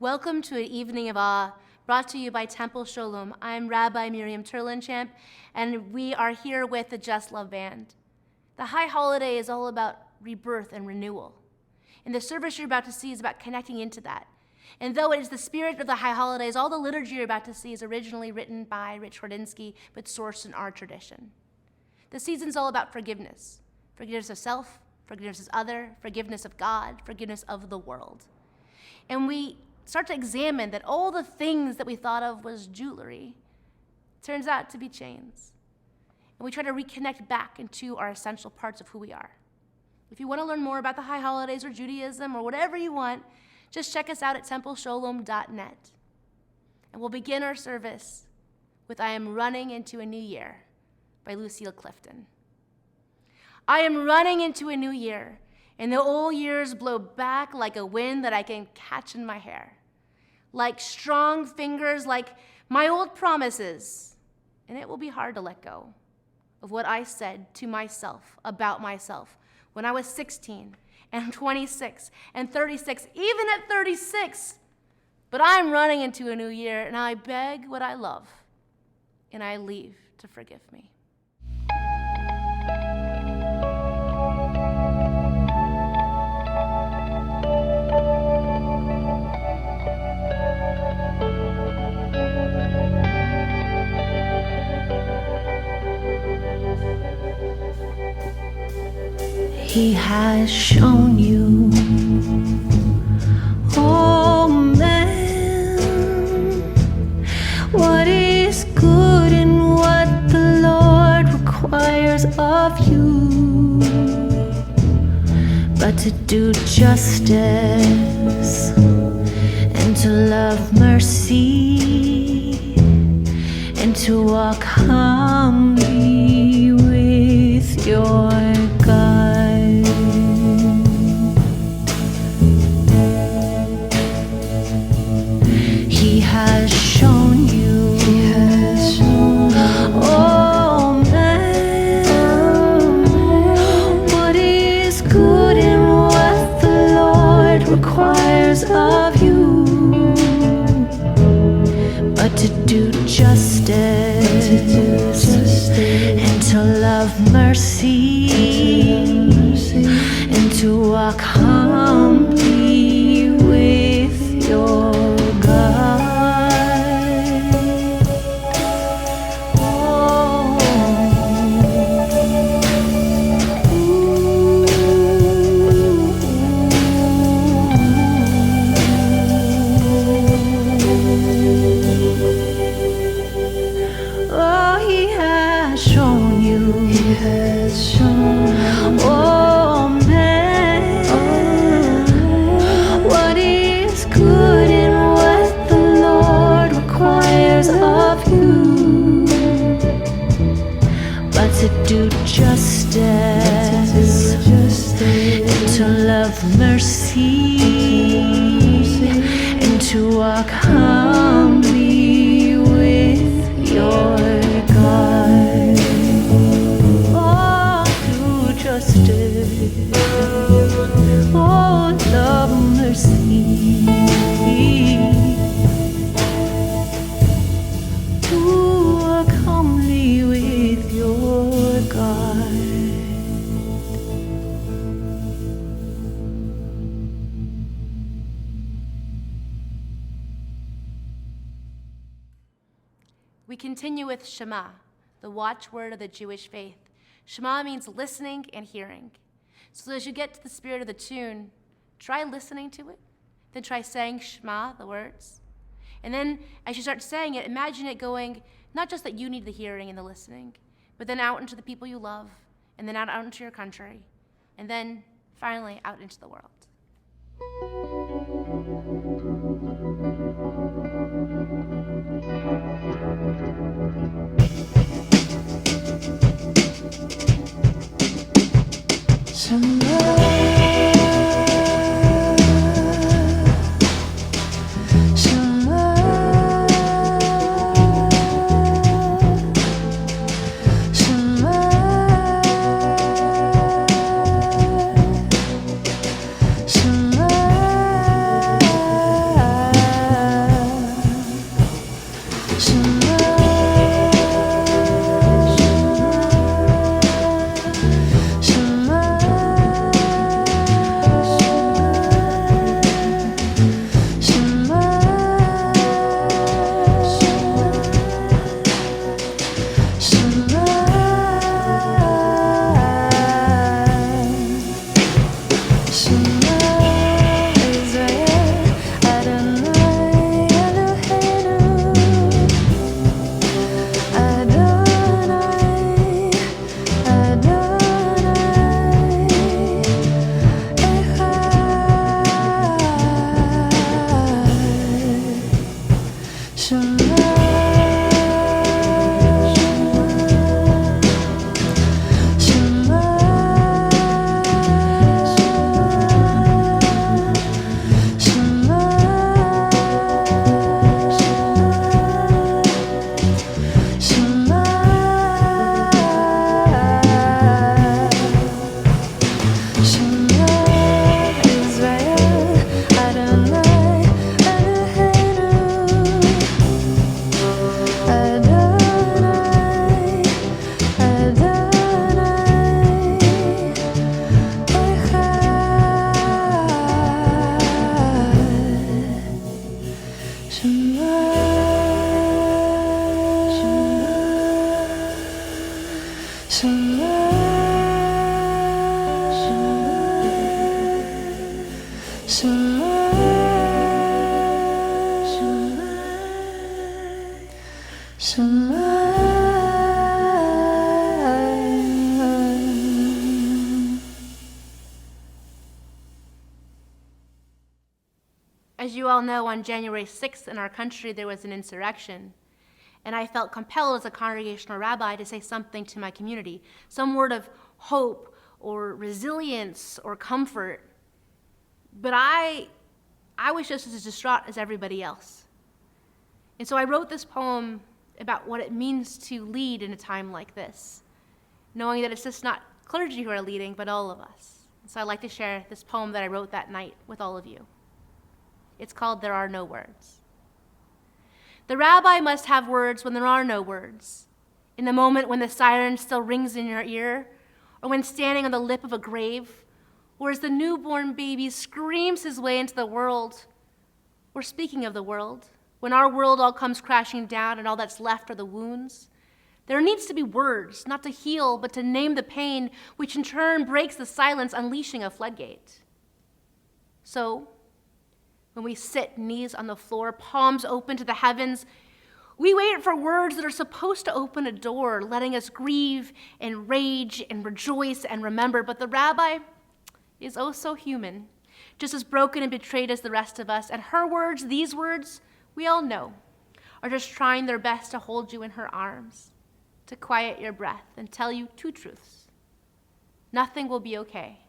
Welcome to an evening of awe, brought to you by Temple Sholom. I'm Rabbi Miriam Terlinchamp, and we are here with the Just Love Band. The High Holiday is all about rebirth and renewal. And the service you're about to see is about connecting into that. And though it is the spirit of the High Holidays, all the liturgy you're about to see is originally written by Rich Hordinsky, but sourced in our tradition. The season's all about forgiveness. Forgiveness of self, forgiveness of other, forgiveness of God, forgiveness of the world. And we start to examine that all the things that we thought of was jewelry turns out to be chains. And we try to reconnect back into our essential parts of who we are. If you want to learn more about the High Holidays or Judaism or whatever you want, just check us out at templesholom.net. And we'll begin our service with I Am Running Into a New Year by Lucille Clifton. I am running into a new year, and the old years blow back like a wind that I can catch in my hair. Like strong fingers, like my old promises. And it will be hard to let go of what I said to myself about myself when I was 16 and 26 and 36, even at 36. But I'm running into a new year, and I beg what I love, and I leave to forgive me. He has shown you, oh man, what is good and what the Lord requires of you, but to do justice and to love mercy and to walk humbly with your God. He has shown you, oh man, what is good and what the Lord requires of you, but to do justice and to love mercy and to walk humbly with your God. Do justice and to love mercy and to walk humbly with your God. Oh, do justice, oh, love mercy, to walk humbly with your God. We continue with Shema, the watchword of the Jewish faith. Shema means listening and hearing. So as you get to the spirit of the tune, try listening to it, then try saying Shema, the words. And then as you start saying it, imagine it going, not just that you need the hearing and the listening, but then out into the people you love, and then out into your country, and then finally out into the world. Shema. As you all know, on January 6th in our country, there was an insurrection. And I felt compelled as a congregational rabbi to say something to my community, some word of hope or resilience or comfort. But I was just as distraught as everybody else. And so I wrote this poem about what it means to lead in a time like this, knowing that it's just not clergy who are leading, but all of us. So I'd like to share this poem that I wrote that night with all of you. It's called There Are No Words. The rabbi must have words when there are no words, in the moment when the siren still rings in your ear, or when standing on the lip of a grave, or as the newborn baby screams his way into the world, or speaking of the world, when our world all comes crashing down and all that's left are the wounds. There needs to be words, not to heal, but to name the pain, which in turn breaks the silence, unleashing a floodgate. So, when we sit knees on the floor, palms open to the heavens, we wait for words that are supposed to open a door, letting us grieve and rage and rejoice and remember. But the rabbi is oh so human, just as broken and betrayed as the rest of us. And her words, these words, we all know, are just trying their best to hold you in her arms, to quiet your breath and tell you two truths. Nothing will be okay,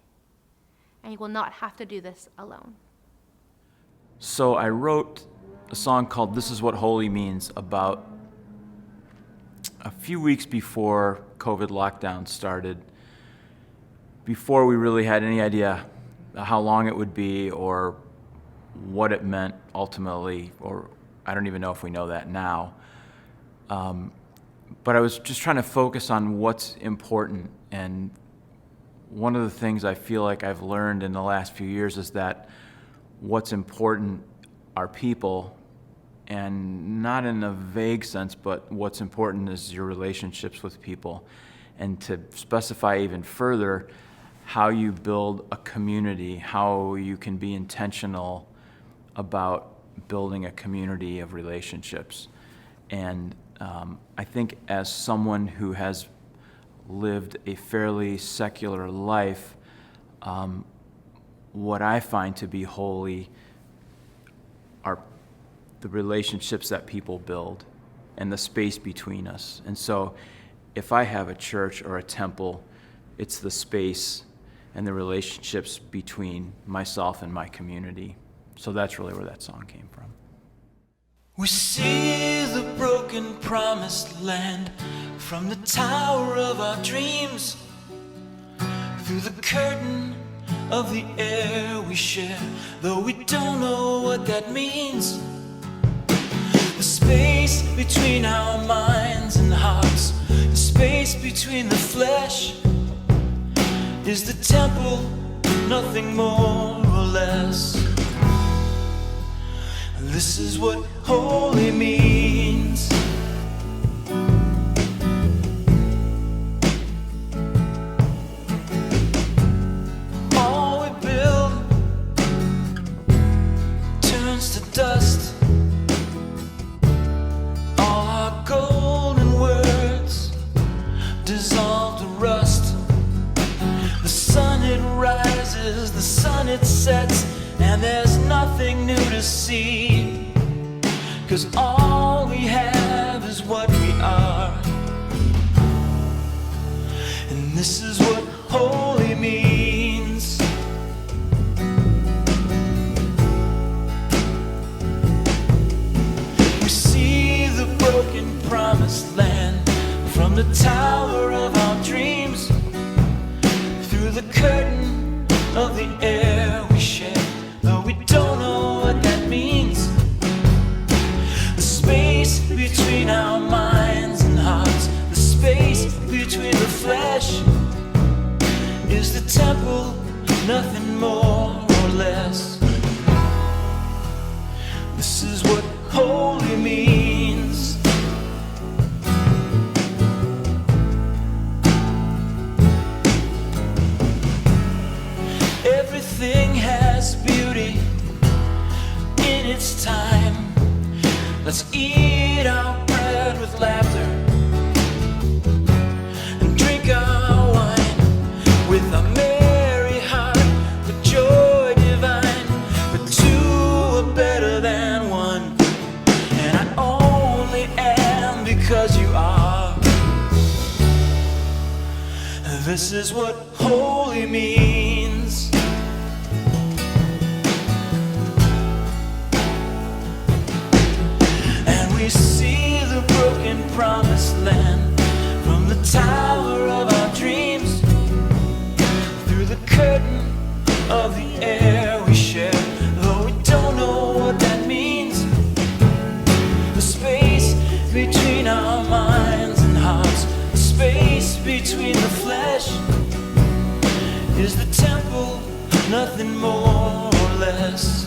and you will not have to do this alone. So I wrote a song called This Is What Holy Means about a few weeks before COVID lockdown started, before we really had any idea how long it would be or what it meant ultimately, or I don't even know if we know that now. But I was just trying to focus on what's important, and one of the things I feel like I've learned in the last few years is that what's important are people, and not in a vague sense, but what's important is your relationships with people. And to specify even further, how you build a community, how you can be intentional about building a community of relationships. And I think as someone who has lived a fairly secular life, what I find to be holy are the relationships that people build and the space between us. And so if I have a church or a temple, it's the space and the relationships between myself and my community. So that's really where that song came from. We see the broken promised land from the tower of our dreams, through the curtain of the air we share, though we don't know what that means. The space between our minds and hearts, the space between the flesh, is the temple, nothing more or less. And this is what holy means. All we build turns to dust. All our golden words dissolve to rust. The sun it rises, the sun it sets, and there's nothing new to see, 'cause all we have is what we are. And this is what holy means. We see the broken promised land from the tower of our dreams, through the curtain of the air we share, though we don't know what that means. The space between our minds and hearts, the space between the flesh, is the temple, nothing more or less. This is what holy means. it's time. Let's eat our bread with laughter and drink our wine with a merry heart, with joy divine. But two are better than one, and I only am because you are. This is what holy means. And we see the broken promised land from the tower of our dreams, through the curtain of the air we share, though we don't know what that means. The space between our minds and hearts, the space between the flesh, is the temple, nothing more or less.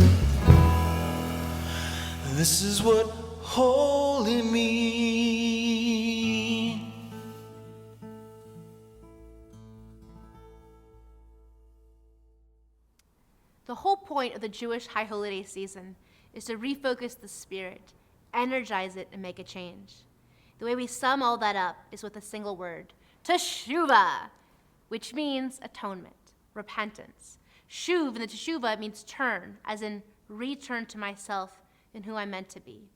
This is what holy means. The whole point of the Jewish high holiday season is to refocus the spirit, energize it, and make a change. The way we sum all that up is with a single word: Teshuva, which means atonement, repentance. Shuv in the Teshuva means turn, as in return to myself and who I'm meant to be.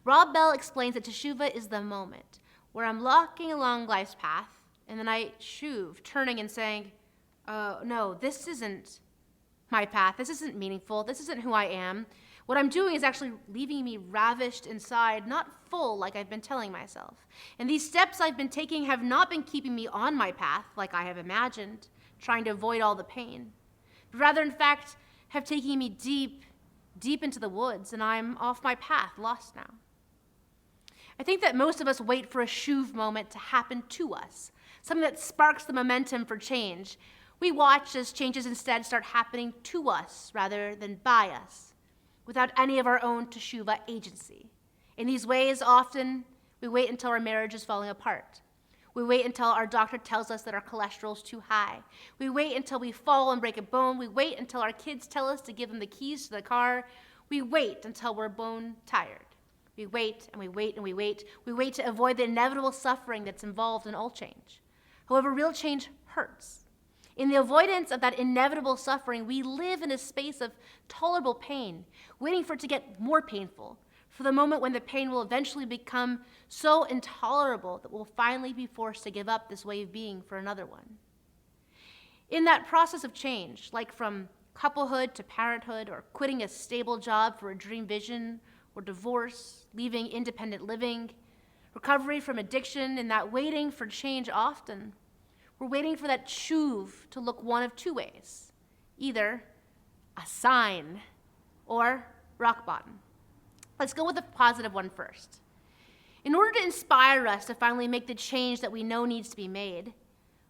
Rob Bell explains that Teshuva is the moment where I'm walking along life's path, and then I shuv, turning and saying, no, this isn't my path, this isn't meaningful, this isn't who I am. What I'm doing is actually leaving me ravished inside, not full like I've been telling myself. And these steps I've been taking have not been keeping me on my path like I have imagined, trying to avoid all the pain, but rather, in fact, have taken me deep, deep into the woods, and I'm off my path, lost now. I think that most of us wait for a shuv moment to happen to us, something that sparks the momentum for change. We watch as changes instead start happening to us rather than by us, without any of our own teshuva agency. In these ways, often, we wait until our marriage is falling apart. We wait until our doctor tells us that our cholesterol is too high. We wait until we fall and break a bone. We wait until our kids tell us to give them the keys to the car. We wait until we're bone tired. We wait and we wait and we wait. We wait to avoid the inevitable suffering that's involved in all change. However, real change hurts. In the avoidance of that inevitable suffering, we live in a space of tolerable pain, waiting for it to get more painful, for the moment when the pain will eventually become so intolerable that we'll finally be forced to give up this way of being for another one. In that process of change, like from couplehood to parenthood, or quitting a stable job for a dream vision, or divorce, leaving independent living, recovery from addiction, in that waiting for change often, we're waiting for that shuv to look one of two ways: either a sign or rock bottom. Let's go with the positive one first. In order to inspire us to finally make the change that we know needs to be made,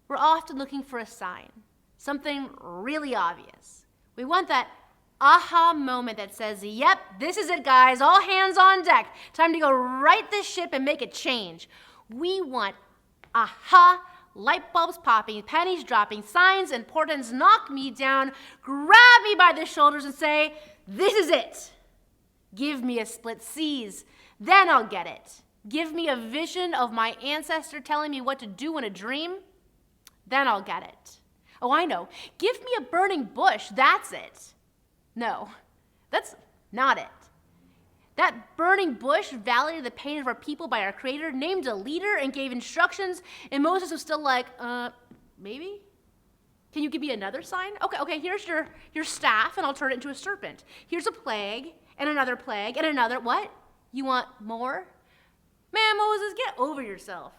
we're often looking for a sign, something really obvious. We want that aha moment that says, yep, this is it, guys, all hands on deck. Time to go right this ship and make a change. We want aha, light bulbs popping, pennies dropping, signs and portents knock me down, grab me by the shoulders and say, this is it. Give me a split C's, then I'll get it. Give me a vision of my ancestor telling me what to do in a dream, then I'll get it. Oh, I know. Give me a burning bush, that's it. No, that's not it. That burning bush validated the pain of our people by our Creator, named a leader, and gave instructions, and Moses was still like, maybe? Can you give me another sign? Okay, here's your staff, and I'll turn it into a serpent. Here's a plague, and another plague, and another. What? You want more? Man, Moses, get over yourself.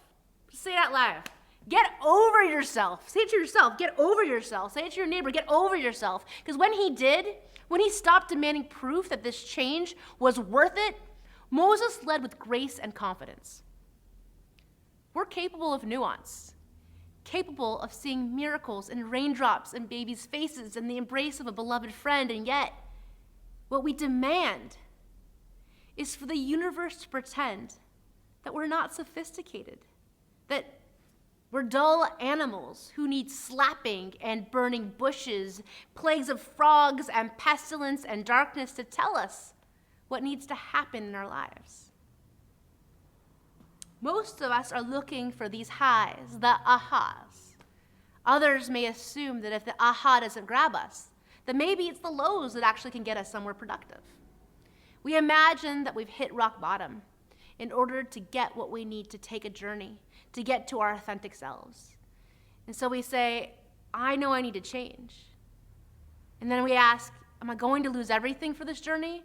Say it out loud. Get over yourself. Say it to yourself. Get over yourself. Say it to your neighbor. Get over yourself. Because when he stopped demanding proof that this change was worth it, Moses led with grace and confidence. We're capable of nuance, capable of seeing miracles in raindrops and babies' faces and the embrace of a beloved friend, and yet what we demand is for the universe to pretend that we're not sophisticated, that we're dull animals who need slapping and burning bushes, plagues of frogs and pestilence and darkness to tell us what needs to happen in our lives. Most of us are looking for these highs, the ahas. Others may assume that if the aha doesn't grab us, that maybe it's the lows that actually can get us somewhere productive. We imagine that we've hit rock bottom in order to get what we need to take a journey, to get to our authentic selves. And so we say, I know I need to change. And then we ask, am I going to lose everything for this journey?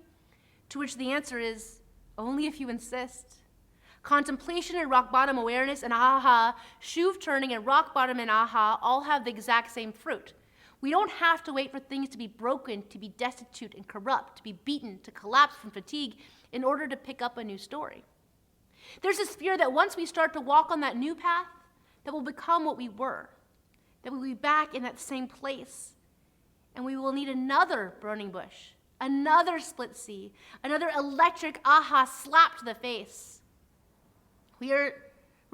To which the answer is, only if you insist. Contemplation and rock bottom awareness and aha, shuv turning and rock bottom and aha all have the exact same fruit. We don't have to wait for things to be broken, to be destitute and corrupt, to be beaten, to collapse from fatigue in order to pick up a new story. There's this fear that once we start to walk on that new path, that we'll become what we were, that we'll be back in that same place, and we will need another burning bush, another split sea, another electric aha slap to the face. We're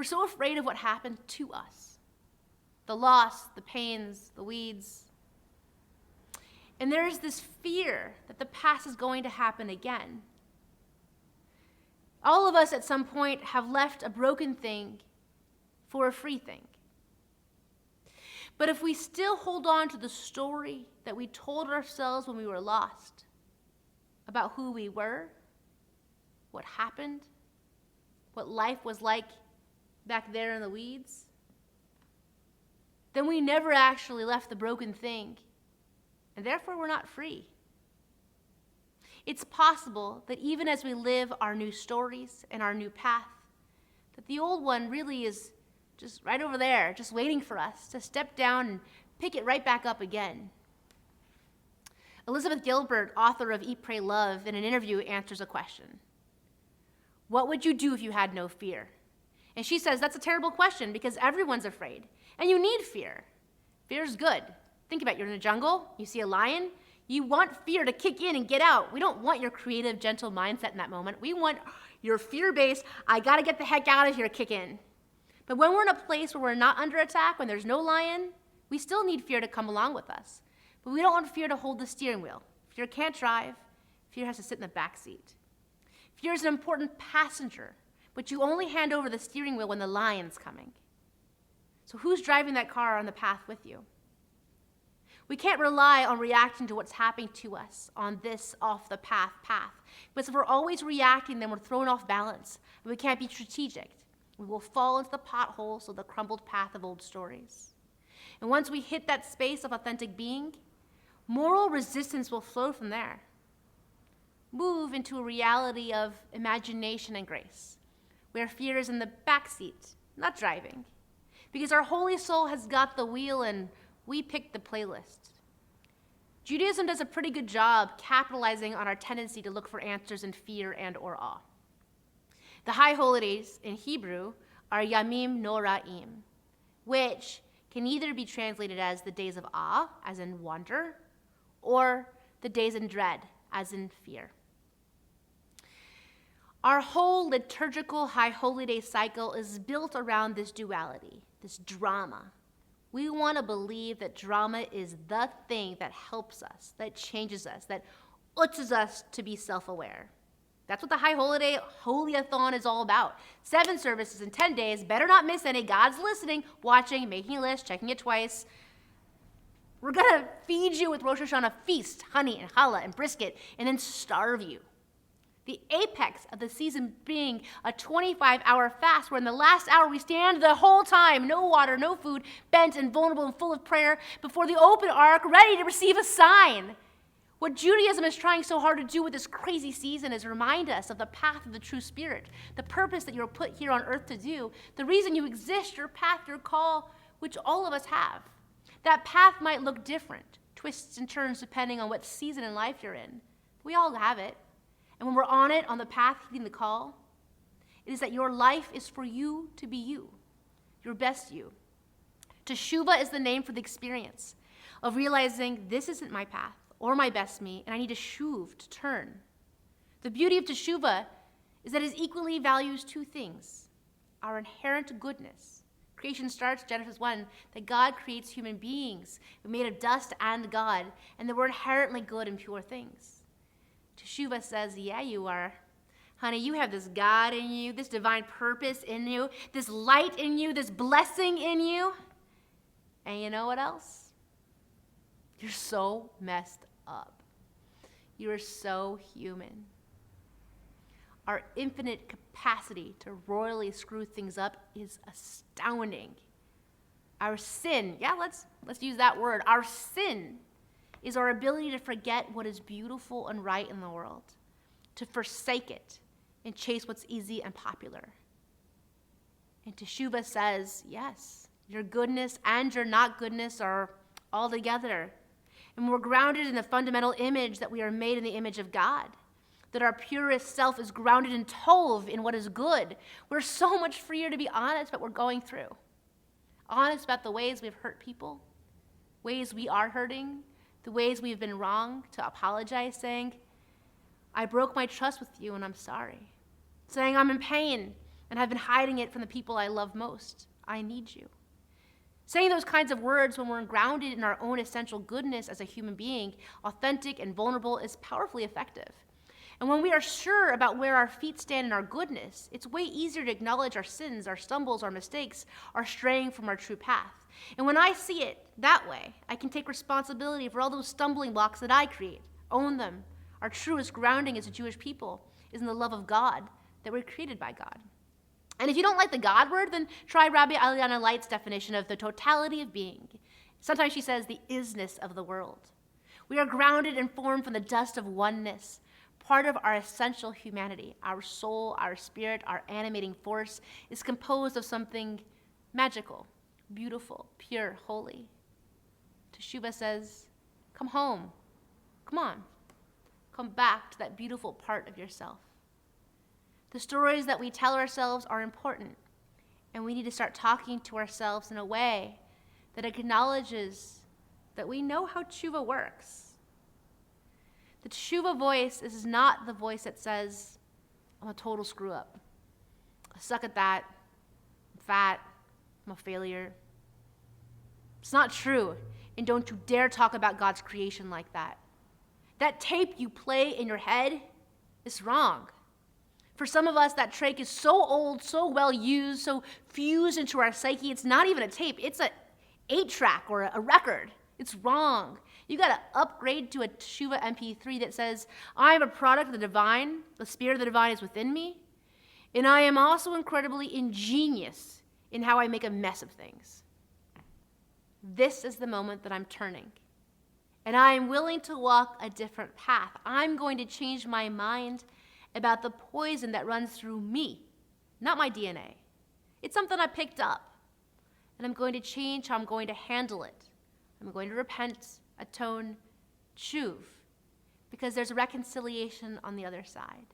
so afraid of what happened to us, the loss, the pains, the weeds. And there's this fear that the past is going to happen again. All of us at some point have left a broken thing for a free thing. But if we still hold on to the story that we told ourselves when we were lost, about who we were, what happened, what life was like back there in the weeds, then we never actually left the broken thing, and therefore we're not free. It's possible that even as we live our new stories and our new path, that the old one really is just right over there, just waiting for us to step down and pick it right back up again. Elizabeth Gilbert, author of Eat, Pray, Love, in an interview answers a question. What would you do if you had no fear? And she says, that's a terrible question because everyone's afraid. And you need fear. Fear's good. Think about it. You're in the jungle, you see a lion, you want fear to kick in and get out. We don't want your creative, gentle mindset in that moment. We want your fear-based, I gotta get the heck out of here, kick in. But when we're in a place where we're not under attack, when there's no lion, we still need fear to come along with us. But we don't want fear to hold the steering wheel. Fear can't drive. Fear has to sit in the back seat. Fear is an important passenger, but you only hand over the steering wheel when the lion's coming. So who's driving that car on the path with you? We can't rely on reacting to what's happening to us on this off-the-path path. Because if we're always reacting, then we're thrown off balance, and we can't be strategic. We will fall into the potholes of the crumbled path of old stories. And once we hit that space of authentic being, moral resistance will flow from there. Move into a reality of imagination and grace, where fear is in the back seat, not driving. Because our holy soul has got the wheel and we picked the playlist. Judaism does a pretty good job capitalizing on our tendency to look for answers in fear and or awe. The high holidays in Hebrew are Yamim Noraim, which can either be translated as the days of awe, as in wonder, or the days in dread, as in fear. Our whole liturgical high holy day cycle is built around this duality, this drama. We want to believe that drama is the thing that helps us, that changes us, that utzes us to be self-aware. That's what the high holiday holy-a-thon is all about. 7 services in 10 days, better not miss any. God's listening, watching, making a list, checking it twice. We're going to feed you with Rosh Hashanah feast, honey and challah and brisket, and then starve you. The apex of the season being a 25-hour fast, where in the last hour we stand the whole time, no water, no food, bent and vulnerable and full of prayer, before the open ark, ready to receive a sign. What Judaism is trying so hard to do with this crazy season is remind us of the path of the true spirit, the purpose that you're put here on earth to do, the reason you exist, your path, your call, which all of us have. That path might look different, twists and turns depending on what season in life you're in. We all have it. And when we're on it, on the path, heeding the call, it is that your life is for you to be you, your best you. Teshuva is the name for the experience of realizing this isn't my path or my best me, and I need to shuv, to turn. The beauty of Teshuva is that it equally values 2 things: our inherent goodness. Creation starts, Genesis 1, that God creates human beings made of dust and God, and that we're inherently good and pure things. Teshuva says, yeah, you are. Honey, you have this God in you, this divine purpose in you, this light in you, this blessing in you. And you know what else? You're so messed up. You are so human. Our infinite capacity to royally screw things up is astounding. Our sin, let's use that word. Our sin is our ability to forget what is beautiful and right in the world, to forsake it and chase what's easy and popular. And Teshuva says, yes, your goodness and your not goodness are all together. And we're grounded in the fundamental image that we are made in the image of God, that our purest self is grounded in tov, in what is good. We're so much freer to be honest about what we're going through. Honest about the ways we've hurt people, ways we are hurting, the ways we've been wrong, to apologize, saying, I broke my trust with you and I'm sorry. Saying I'm in pain and have been hiding it from the people I love most. I need you. Saying those kinds of words when we're grounded in our own essential goodness as a human being, authentic and vulnerable, is powerfully effective. And when we are sure about where our feet stand in our goodness, it's way easier to acknowledge our sins, our stumbles, our mistakes, our straying from our true path. And when I see it that way, I can take responsibility for all those stumbling blocks that I create, own them. Our truest grounding as a Jewish people is in the love of God, that we're created by God. And if you don't like the God word, then try Rabbi Aliana Light's definition of the totality of being. Sometimes she says the isness of the world. We are grounded and formed from the dust of oneness, part of our essential humanity. Our soul, our spirit, our animating force is composed of something magical, beautiful, pure, holy. Teshuva says, come home. Come on. Come back to that beautiful part of yourself. The stories that we tell ourselves are important, and we need to start talking to ourselves in a way that acknowledges that we know how Teshuva works. The Teshuva voice is not the voice that says, I'm a total screw up. I suck at that. I'm fat. I'm a failure. It's not true, and don't you dare talk about God's creation like that. That tape you play in your head is wrong. For some of us, that tape is so old, so well used, so fused into our psyche, it's not even a tape. It's an 8-track or a record. It's wrong. You got to upgrade to a Teshuva MP3 that says, I am a product of the divine, the spirit of the divine is within me, and I am also incredibly ingenious in how I make a mess of things. This is the moment that I'm turning, and I am willing to walk a different path. I'm going to change my mind about the poison that runs through me, not my DNA. It's something I picked up, and I'm going to change how I'm going to handle it. I'm going to repent, atone, tshuv, because there's a reconciliation on the other side.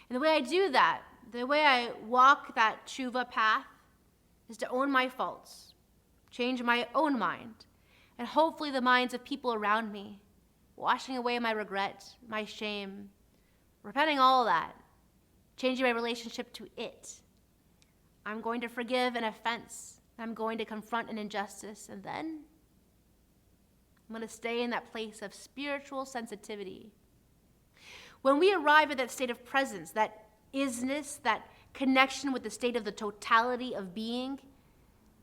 And the way I do that, the way I walk that tshuva path, is to own my faults, change my own mind, and hopefully the minds of people around me, washing away my regret, my shame, repenting all that, changing my relationship to it. I'm going to forgive an offense. I'm going to confront an injustice, and then I'm going to stay in that place of spiritual sensitivity. When we arrive at that state of presence, that isness, that connection with the state of the totality of being,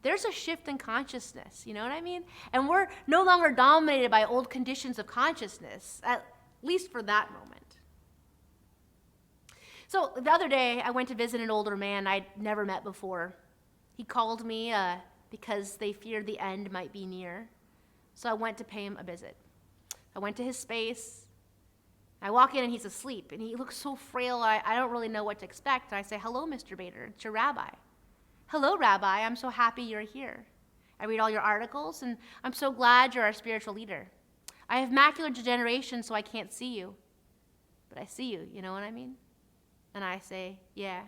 there's a shift in consciousness, you know what I mean? And we're no longer dominated by old conditions of consciousness, at least for that moment. So the other day, I went to visit an older man I'd never met before. He called me because they feared the end might be near. So I went to pay him a visit. I went to his space. I walk in and he's asleep, and he looks so frail, I don't really know what to expect. I say, hello, Mr. Bader, it's your rabbi. Hello, Rabbi, I'm so happy you're here. I read all your articles, and I'm so glad you're our spiritual leader. I have macular degeneration, so I can't see you. But I see you, you know what I mean? And I say, yeah.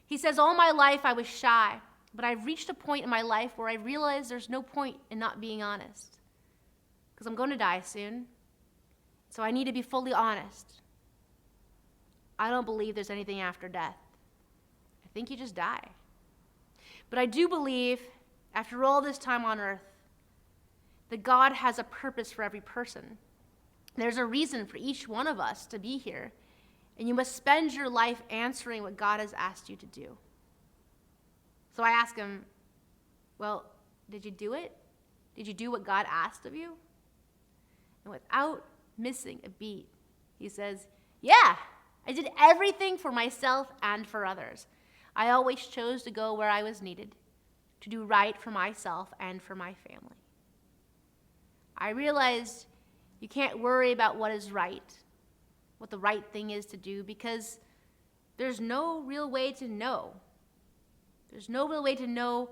He says, all my life I was shy, but I've reached a point in my life where I realize there's no point in not being honest. Because I'm going to die soon, so I need to be fully honest. I don't believe there's anything after death. I think you just die. But I do believe, after all this time on earth, that God has a purpose for every person. There's a reason for each one of us to be here, and you must spend your life answering what God has asked you to do. So I ask him, well, did you do it? Did you do what God asked of you? And without missing a beat, he says, yeah, I did everything for myself and for others. I always chose to go where I was needed, to do right for myself and for my family. I realized you can't worry about what is right, what the right thing is to do, because there's no real way to know. There's no real way to know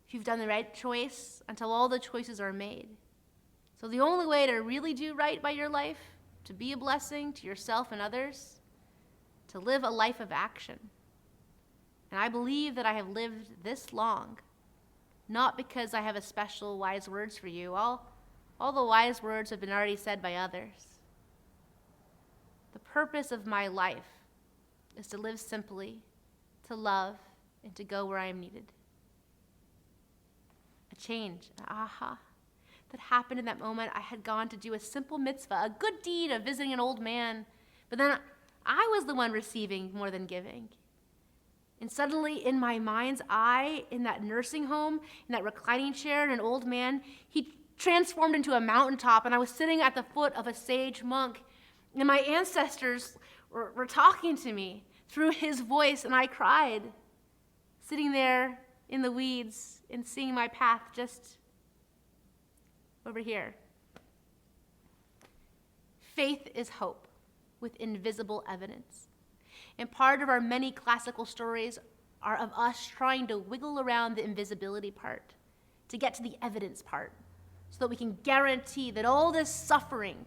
if you've done the right choice until all the choices are made. So the only way to really do right by your life, to be a blessing to yourself and others, to live a life of action. And I believe that I have lived this long, not because I have a special wise words for you. All the wise words have been already said by others. The purpose of my life is to live simply, to love, and to go where I am needed. A change, an aha, that happened in that moment. I had gone to do a simple mitzvah, a good deed of visiting an old man, but then I was the one receiving more than giving. And suddenly in my mind's eye, in that nursing home, in that reclining chair, an old man, he transformed into a mountaintop, and I was sitting at the foot of a sage monk, and my ancestors were talking to me through his voice, and I cried, sitting there in the weeds and seeing my path just over here. Faith is hope with invisible evidence. And part of our many classical stories are of us trying to wiggle around the invisibility part to get to the evidence part so that we can guarantee that all this suffering,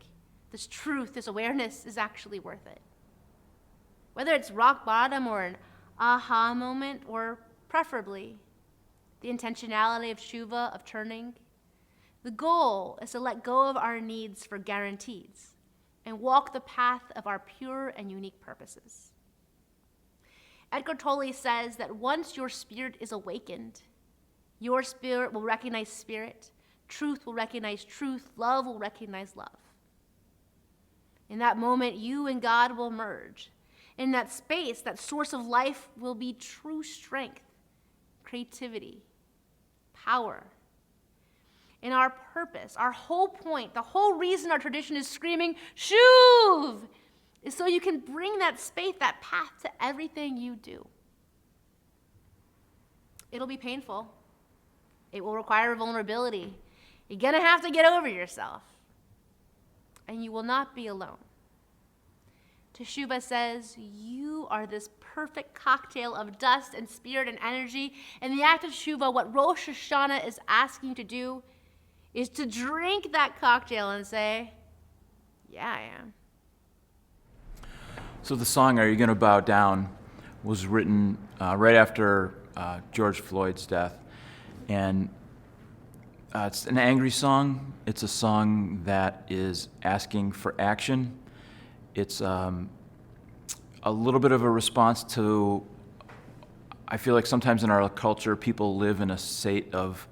this truth, this awareness is actually worth it. Whether it's rock bottom or an aha moment, or preferably the intentionality of teshuva, of turning, the goal is to let go of our needs for guarantees and walk the path of our pure and unique purposes. Edgar Tolle says that once your spirit is awakened, your spirit will recognize spirit, truth will recognize truth, love will recognize love. In that moment, you and God will merge. In that space, that source of life will be true strength, creativity, power. And our purpose, our whole point, the whole reason our tradition is screaming, Shuv, is so you can bring that space, that path to everything you do. It'll be painful. It will require vulnerability. You're going to have to get over yourself. And you will not be alone. Teshuva says, you are this perfect cocktail of dust and spirit and energy. And the act of Teshuva, what Rosh Hashanah is asking you to do, is to drink that cocktail and say, yeah, I am. So the song, Are You Gonna Bow Down, was written right after George Floyd's death. And it's an angry song. It's a song that is asking for action. It's a little bit of a response to, I feel like sometimes in our culture, people live in a state of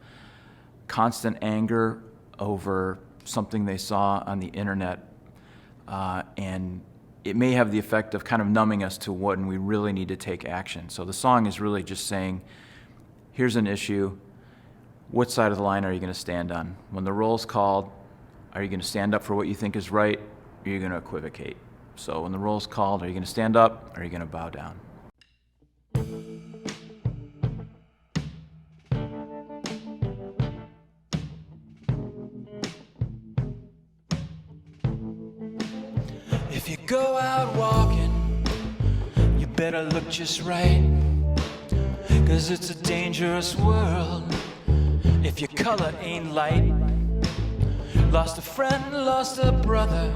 constant anger over something they saw on the internet. And it may have the effect of kind of numbing us to when we really need to take action. So the song is really just saying, here's an issue. What side of the line are you going to stand on? When the roll's called, are you going to stand up for what you think is right, or are you going to equivocate? So when the roll's called, are you going to stand up, or are you going to bow down? If you go out walking, you better look just right, 'cause it's a dangerous world if your color ain't light. Lost a friend, lost a brother,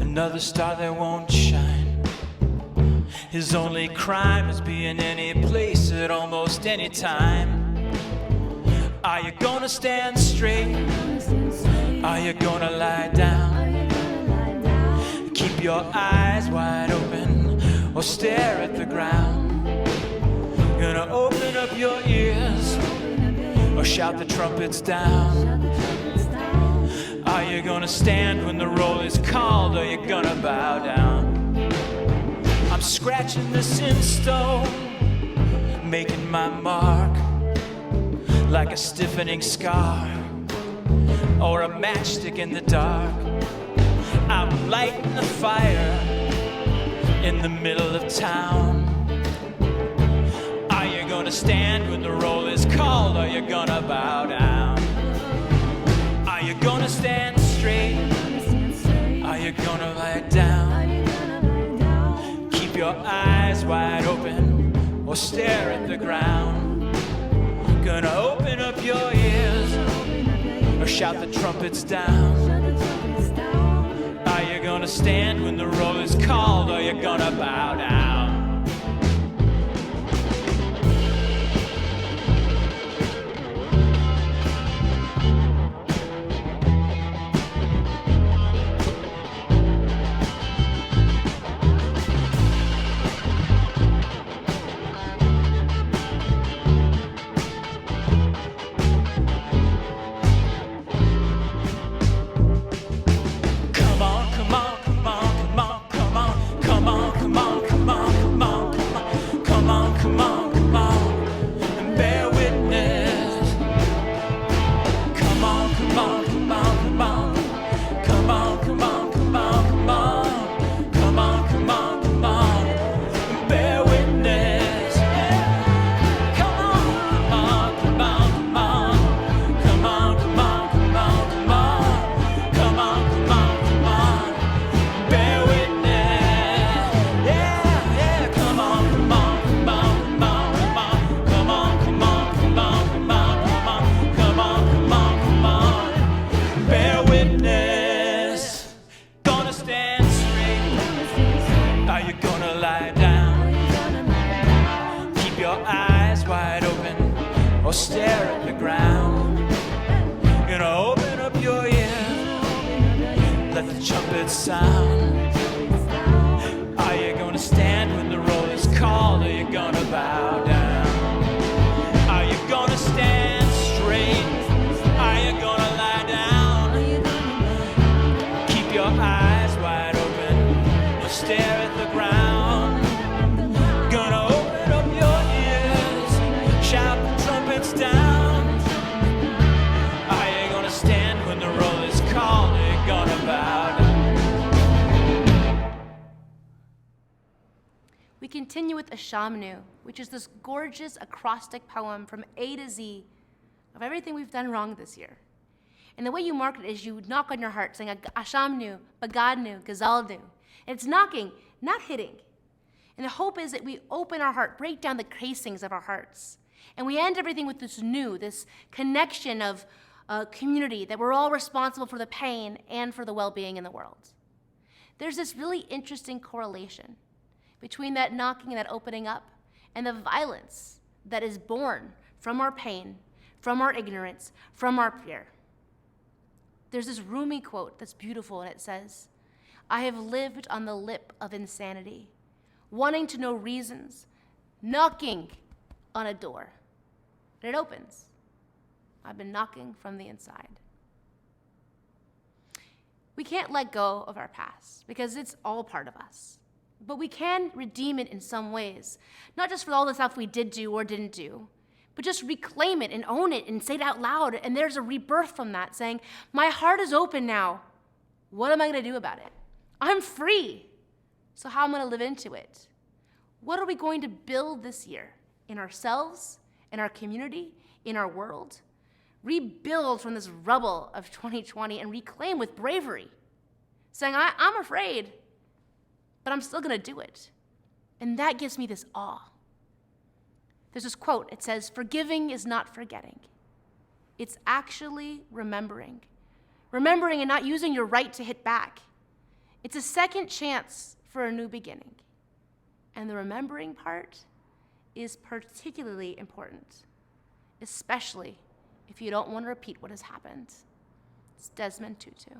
another star that won't shine. His only crime is being any place at almost any time. Are you gonna stand straight? Are you gonna lie down? Keep your eyes wide open or stare at the ground. Gonna open up your ears or shout the trumpets down. Are you gonna stand when the roll is called, or are you gonna bow down? I'm scratching this in stone, making my mark like a stiffening scar or a matchstick in the dark. I'm lighting the fire in the middle of town. Are you gonna stand when the roll is called, or are you gonna bow down? Are you gonna stand straight? Are you gonna lie down? Keep your eyes wide open or stare at the ground. Gonna open up your ears or shout the trumpets down. Are you gonna stand when the roll is called, or are you gonna bow down? We continue with Ashamnu, which is this gorgeous acrostic poem from A to Z of everything we've done wrong this year. And the way you mark it is you knock on your heart saying Ashamnu, Bagadnu, Gazaldu. And it's knocking, not hitting. And the hope is that we open our heart, break down the casings of our hearts. And we end everything with this connection of community, that we're all responsible for the pain and for the well-being in the world. There's this really interesting correlation between that knocking and that opening up and the violence that is born from our pain, from our ignorance, from our fear. There's this Rumi quote that's beautiful, and it says, "I have lived on the lip of insanity, wanting to know reasons, knocking on a door, and it opens. I've been knocking from the inside." We can't let go of our past because it's all part of us. But we can redeem it in some ways, not just for all the stuff we did do or didn't do, but just reclaim it and own it and say it out loud. And there's a rebirth from that, saying, my heart is open now. What am I going to do about it? I'm free. So how am I going to live into it? What are we going to build this year in ourselves, in our community, in our world? Rebuild from this rubble of 2020 and reclaim with bravery, saying, I'm afraid, but I'm still going to do it. And that gives me this awe. There's this quote. It says, "Forgiving is not forgetting. It's actually remembering. Remembering and not using your right to hit back. It's a second chance for a new beginning." And the remembering part is particularly important, especially if you don't want to repeat what has happened. It's Desmond Tutu.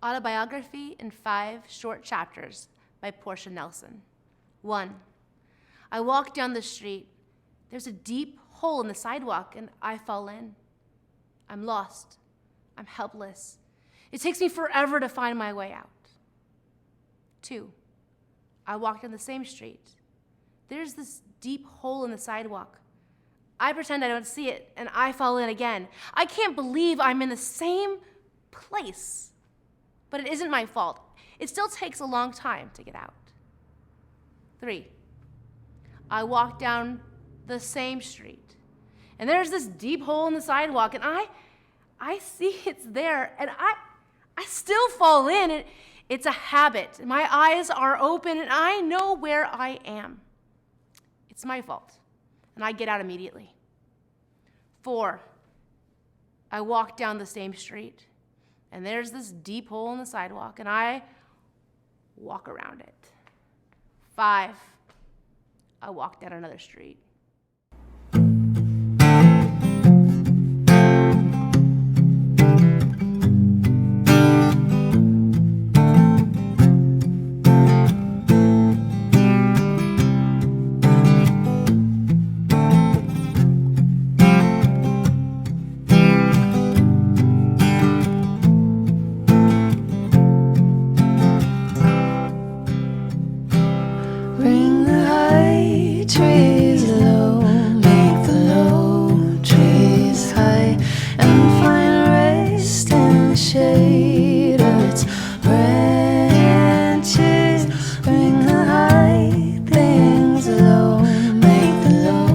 Autobiography in 5 Short Chapters by Portia Nelson. 1. I walk down the street. There's a deep hole in the sidewalk, and I fall in. I'm lost. I'm helpless. It takes me forever to find my way out. 2. I walk down the same street. There's this deep hole in the sidewalk. I pretend I don't see it, and I fall in again. I can't believe I'm in the same place. But it isn't my fault. It still takes a long time to get out. 3. I walk down the same street, and there's this deep hole in the sidewalk, and I see it's there, and I still fall in, and it's a habit. My eyes are open, and I know where I am. It's my fault, and I get out immediately. 4. I walk down the same street, and there's this deep hole in the sidewalk, and I walk around it. 5. I walk down another street. Bring the high trees low, make the low trees high, and find rest in the shade of its branches. Bring the high things low, make the low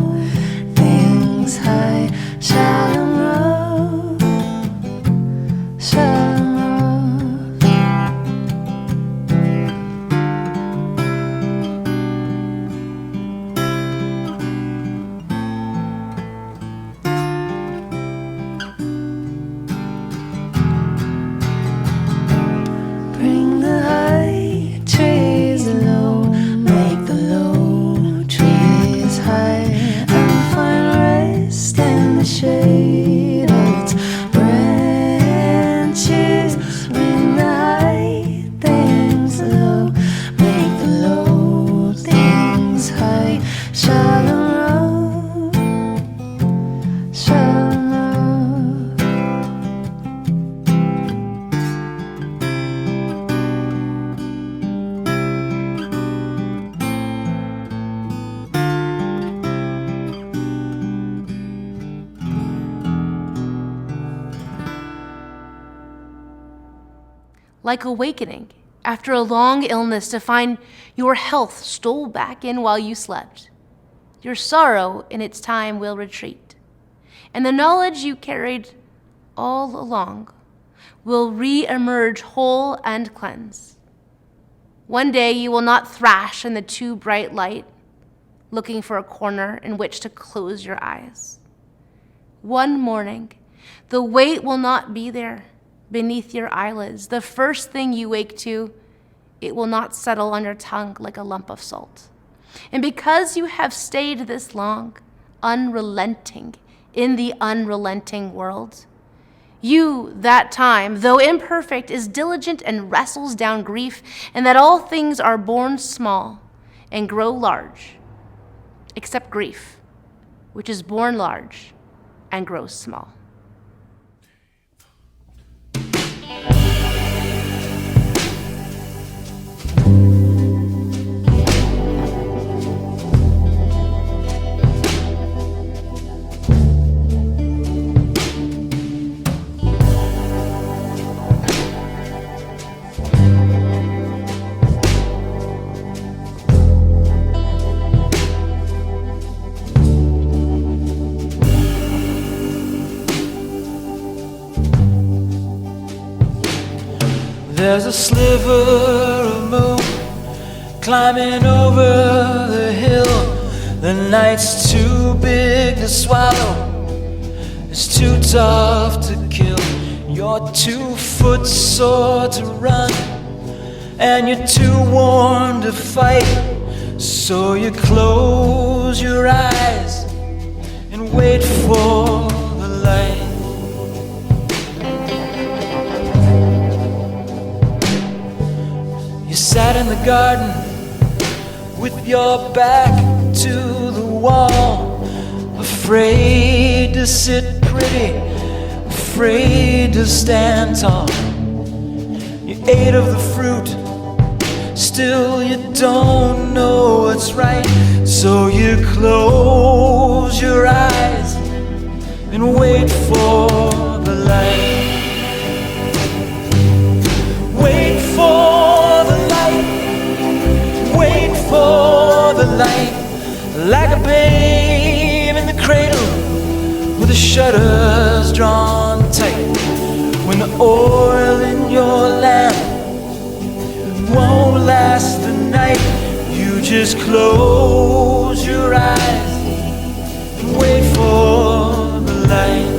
things high. Shalom Rov, Shalom Rov. Bring the high trees low, make the low trees high, and find rest in the shade of its branches. Bring the high things low, make the low things high. Shalom Rov, Shalom Rov. Like awakening after a long illness to find your health stole back in while you slept. Your sorrow in its time will retreat, and the knowledge you carried all along will re-emerge whole and cleansed. One day you will not thrash in the too bright light, looking for a corner in which to close your eyes. One morning, the weight will not be there beneath your eyelids. The first thing you wake to, it will not settle on your tongue like a lump of salt. And because you have stayed this long, unrelenting in the unrelenting world, You, that time, though imperfect, is diligent and wrestles down grief, and that all things are born small and grow large, except grief, which is born large and grows small. There's a sliver of moon climbing over the hill. The night's too big to swallow, it's too tough to kill. You're too footsore to run, and you're too worn to fight. So you close your eyes and wait for the light. You sat in the garden with your back to the wall, afraid to sit pretty, afraid to stand tall. You ate of the fruit, still you don't know what's right. So you close your eyes and wait for the light. Wait for the light, wait for the light. Like a babe in the cradle with the shutters drawn tight. When the oil in your lamp won't last the night, you just close your eyes and wait for the light.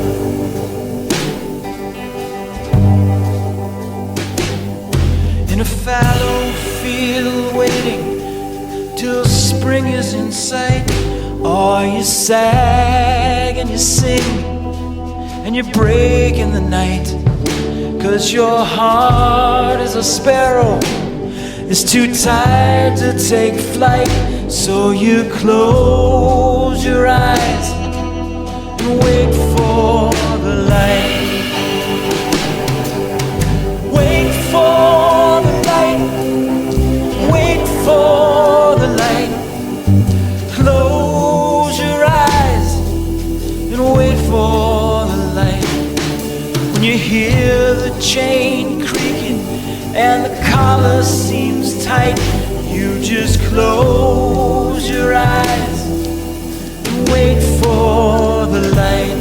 In a fallow field waiting till spring is in sight, or you sag and you sing and you break in the night, 'cause your heart is a sparrow, it's too tired to take flight. So you close your eyes and wait for the light. Wait for the light, wait for the light. Close your eyes and wait for the light. When you hear the chain creaking and the collar seems tight, you just close your eyes and wait for the light.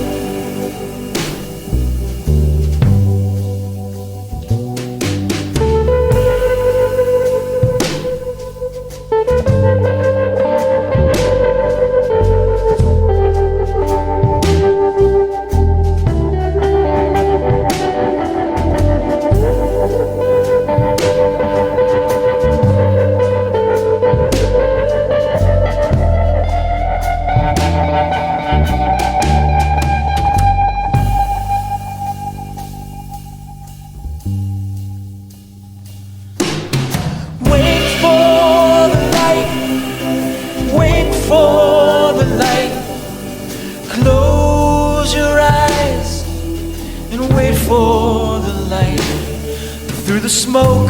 Smoke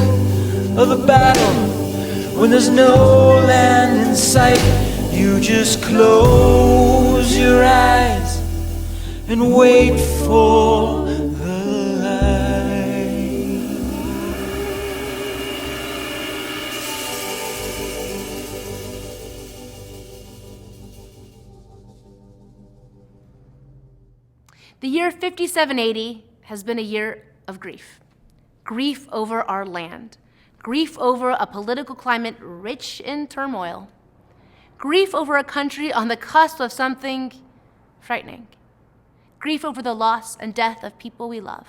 of the battle, when there's no land in sight, you just close your eyes and wait for the light. The year 5780 has been a year of grief. Grief over our land, grief over a political climate rich in turmoil, grief over a country on the cusp of something frightening, grief over the loss and death of people we love,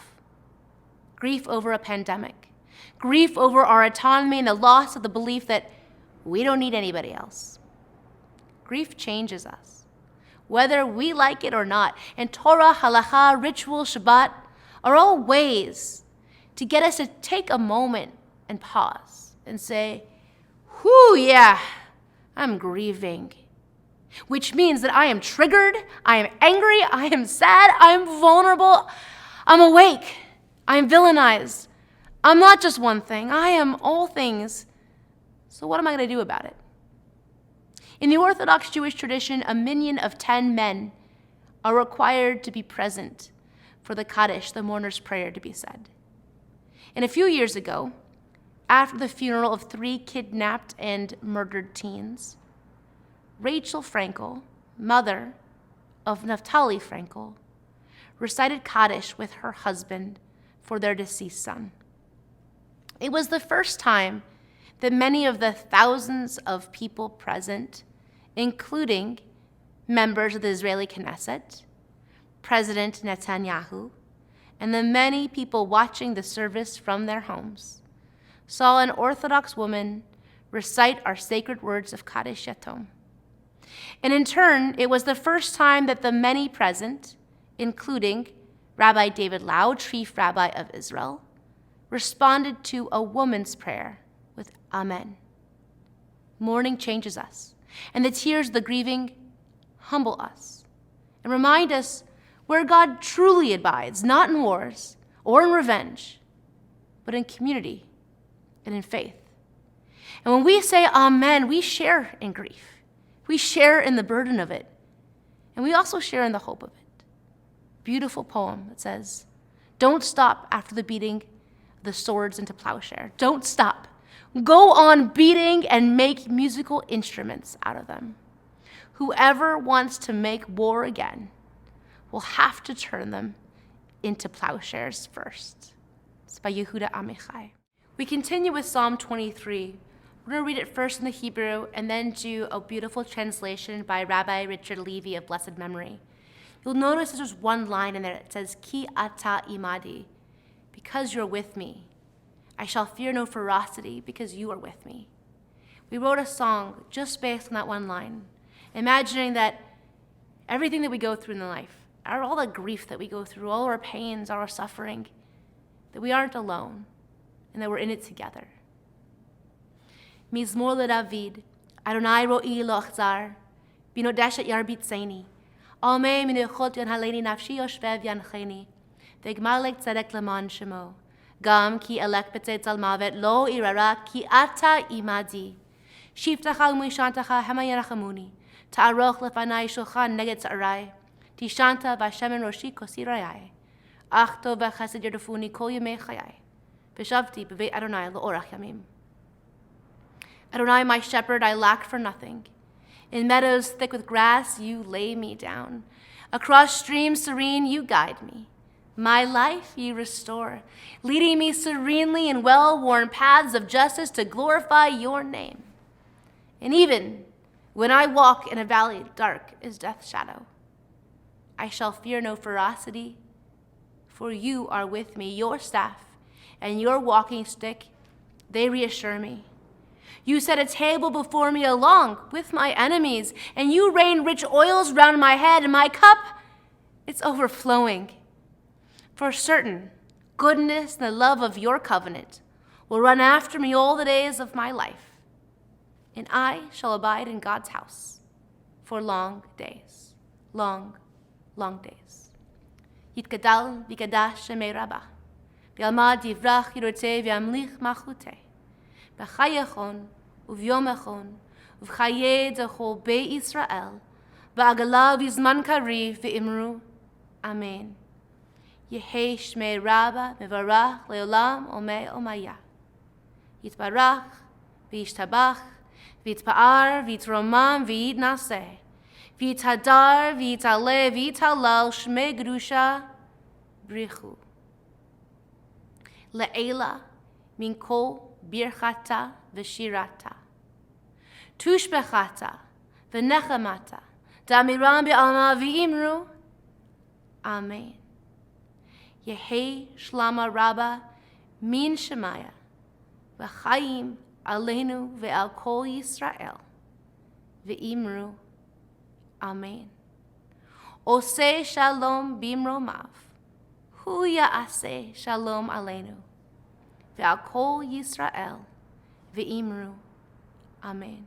grief over a pandemic, grief over our autonomy and the loss of the belief that we don't need anybody else. Grief changes us, whether we like it or not, and Torah, halacha, ritual, Shabbat, are all ways to get us to take a moment and pause and say, whew, yeah, I'm grieving. Which means that I am triggered, I am angry, I am sad, I am vulnerable, I'm awake, I am villainized. I'm not just one thing, I am all things. So what am I going to do about it? In the Orthodox Jewish tradition, a minyan of 10 men are required to be present for the Kaddish, the mourner's prayer, to be said. And a few years ago, after the funeral of 3 kidnapped and murdered teens, Rachel Frankel, mother of Naftali Frankel, recited Kaddish with her husband for their deceased son. It was the first time that many of the thousands of people present, including members of the Israeli Knesset, President Netanyahu, and the many people watching the service from their homes, saw an Orthodox woman recite our sacred words of Kaddish Yatom. And in turn, it was the first time that the many present, including Rabbi David Lau, Chief Rabbi of Israel, responded to a woman's prayer with Amen. Mourning changes us, and the tears of the grieving humble us and remind us where God truly abides, not in wars or in revenge, but in community and in faith. And when we say Amen, we share in grief. We share in the burden of it, and we also share in the hope of it. Beautiful poem that says, don't stop after the beating the swords into plowshare. Don't stop. Go on beating and make musical instruments out of them. Whoever wants to make war again will have to turn them into plowshares first. It's by Yehuda Amichai. We continue with Psalm 23. We're going to read it first in the Hebrew and then do a beautiful translation by Rabbi Richard Levy of blessed memory. You'll notice there's one line in there that says, Ki ata imadi, because you're with me. I shall fear no ferocity because you are with me. We wrote a song just based on that one line, imagining that everything that we go through in life, all the grief that we go through, all our pains, all our suffering, that we aren't alone and that we're in it together. Mizmor leDavid, Adonai ro'i lo achzar, bino deshet yarbit seini, almei minuchot yon haleni nafshi yoshvev yancheni, vegmalek tzedek leman shemo, gam ki elek betzet zalmavet lo irara ki ata imadi, shiftacha umishantacha hema yerachamuni, ta'aroch lefanai shulchan neged tza'arai, tishanta v'Hashem roshi kosirayai, achto v'chesed yerdufuni kol yemei chayai, v'shavti b'veit Adonai le'orach yamim. Adonai, my shepherd, I lack for nothing. In meadows thick with grass, you lay me down. Across streams serene, you guide me. My life you restore, leading me serenely in well-worn paths of justice to glorify your name. And even when I walk in a valley dark as death's shadow, I shall fear no ferocity, for you are with me. Your staff and your walking stick, they reassure me. You set a table before me along with my enemies, and you rain rich oils round my head, and my cup, it's overflowing. For certain, goodness and the love of your covenant will run after me all the days of my life, and I shall abide in God's house for long days, long, long days. Yitkadal v'kadash shemei Rabbah, v'yalmad yivrach yiroteh v'yamlich malchuteh. B'chayechon, uvyomechon, uvchaye dechol bei Israel, ba'agala v'zman kariv v'imru, Amen. Yehei shmei Rabba mevarach leolam omei omaya. Yitbarach, v'yishtabach, v'yitpa'ar, v'yitromam, v'yitnaseh, v'yithadar, v'yitale, v'yitalal, shmei gedusha, brichu. Le'ela, min kol birchata v'shirata, tushbechata v'nechamata, damiram be'alma v'imru, Amen. Yehei shlama rabba min shemaya, v'chaim aleinu ve'al kol Yisrael, v'imru, Amen. Oseh shalom bimromav, hu ya'aseh shalom aleinu, ve'al kol Yisrael, ve'imru. Amen.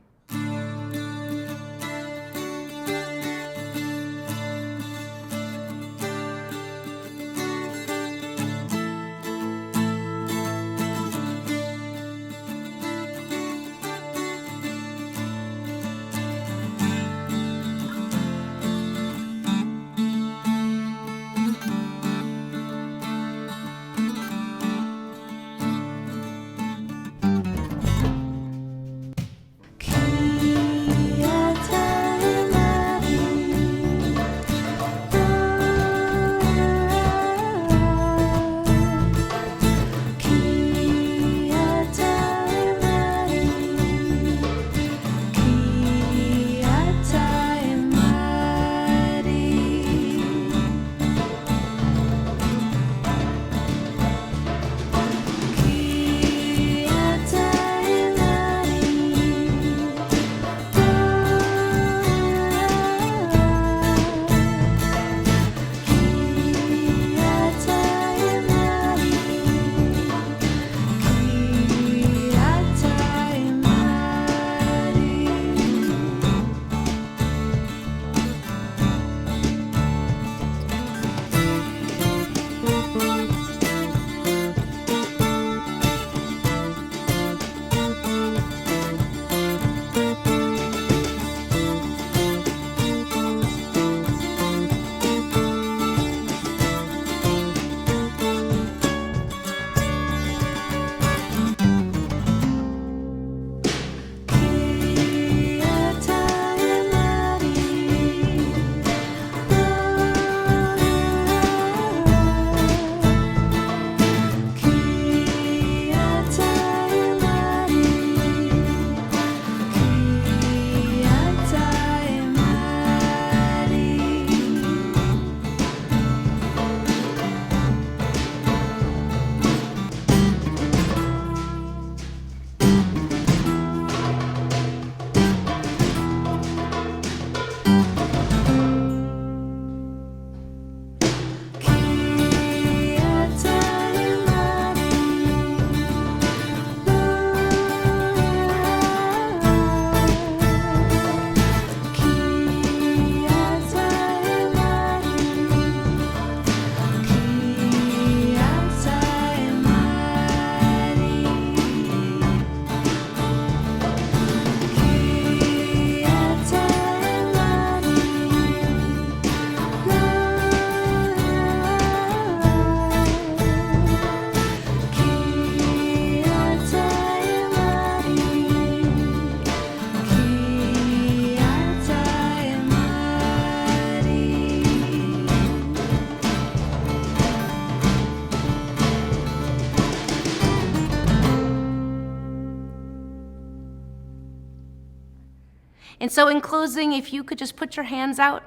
And so in closing, if you could just put your hands out,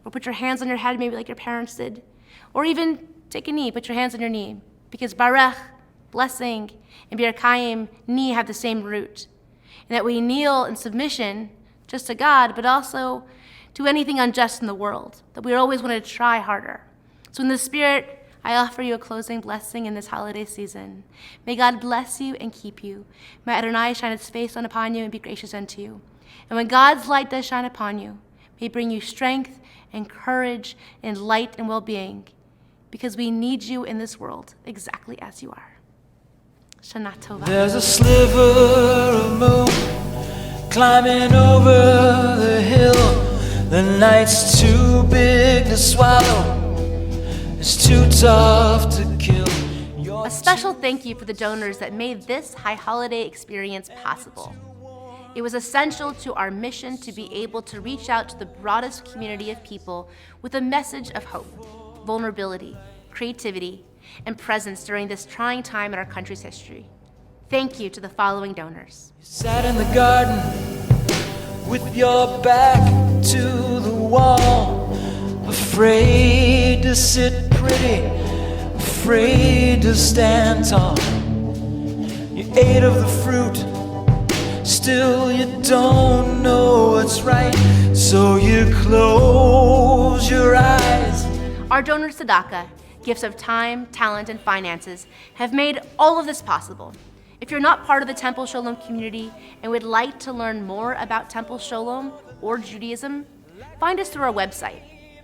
or put your hands on your head, maybe like your parents did, or even take a knee, put your hands on your knee, because Barech, blessing, and Birkayim, knee, have the same root. And that we kneel in submission just to God, but also to anything unjust in the world, that we always want to try harder. So in the Spirit, I offer you a closing blessing in this holiday season. May God bless you and keep you. May Adonai shine his face on upon you and be gracious unto you. And when God's light does shine upon you, may it bring you strength and courage and light and well-being, because we need you in this world exactly as you are. Shana Tova. There's a sliver of moon climbing over the hill. The night's too big to swallow. It's too tough to kill. A special thank you for the donors that made this high holiday experience possible. It was essential to our mission to be able to reach out to the broadest community of people with a message of hope, vulnerability, creativity, and presence during this trying time in our country's history. Thank you to the following donors. You sat in the garden with your back to the wall, afraid to sit pretty, afraid to stand tall. You ate of the fruit, still you don't know what's right, so you close your eyes. Our donor tzedakah gifts of time, talent, and finances have made all of this possible. If you're not part of the Temple Sholom community and would like to learn more about Temple Sholom or Judaism, find us through our website.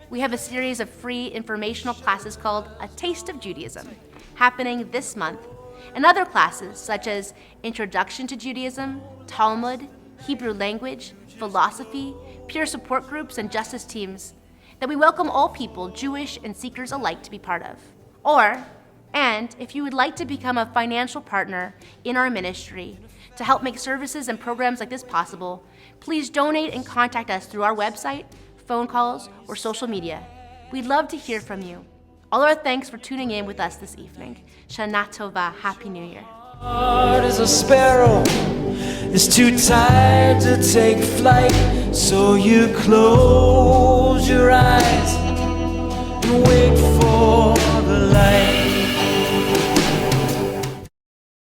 We have a series of free informational classes called A Taste of Judaism, happening this month, and other classes such as Introduction to Judaism, Talmud, Hebrew language, philosophy, peer support groups, and justice teams that we welcome all people, Jewish and seekers alike, to be part of. And if you would like to become a financial partner in our ministry to help make services and programs like this possible, please donate and contact us through our website, phone calls, or social media. We'd love to hear from you. All our thanks for tuning in with us this evening. Shana Tova, Happy New Year. Heart as a sparrow is too tired to take flight, so you close